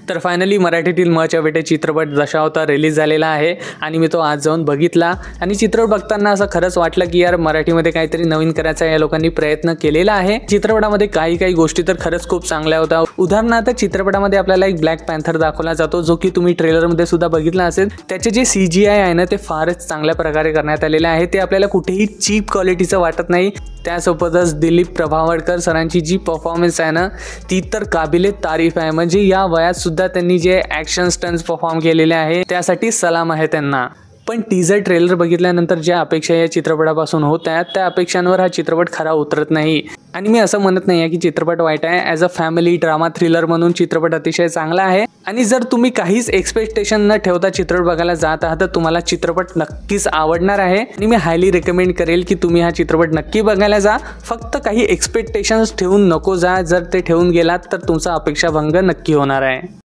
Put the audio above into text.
तर फायनली मराठीतील मच्या बेटे चित्रपट दशावतार रिलीज झालेला आहे आणि मी तो आज जाऊन बघितला आणि चित्रपट बघताना असं खरंच वाटलं की यार मराठीमध्ये काहीतरी नवीन करायचा या लोकांनी प्रयत्न केलेला आहे। चित्रपटामध्ये काही गोष्टी तर खरंच खूप चांगल्या होत्या। उदाहरणार्थ चित्रपटामध्ये आपल्याला एक ब्लॅक पॅन्थर दाखवला जातो जो की तुम्ही ट्रेलरमध्ये सुद्धा बघितला असेल। त्याचे जे CGI आहे ना ते फारच चांगल्या प्रकारे करण्यात आलेले आहे। ते आपल्याला कुठेही चीप क्वालिटीचं वाटत नाही। त्यासोबतच दिलीप प्रभावळकर सरांची जी परफॉर्मन्स आहे ना ती तर काबिले तारीफ आहे। म्हणजे या वयात सुद्धा त्यांनी जे ॲक्शन स्टंट्स परफॉर्म केलेले आहे त्यासाठी सलाम आहे त्यांना। पण टीजर ट्रेलर बघितल्यानंतर ज्या अपेक्षा या चित्रपटापासून होत्या त्या अपेक्षांवर हा चित्रपट खरा उतरत नाही। आणि मी असं म्हणत नाही आहे की चित्रपट वाईट आहे। As a family drama thriller म्हणून चित्रपट अतिशय चांगला आहे। आणि जर तुम्ही काहीच एक्सपेक्टेशन न ठेवता चित्रपट बघायला जात आहात तर तुम्हाला चित्रपट नक्कीच आवडणार आहे। आणि मी हायली रेकमेंड करेल की तुम्ही हा चित्रपट नक्की बघायला जा। फक्त काही एक्सपेक्टेशन्स ठेवून नको जा। जर ते ठेवून गेलात तर तुमचा अपेक्षाभंग नक्की होणार आहे।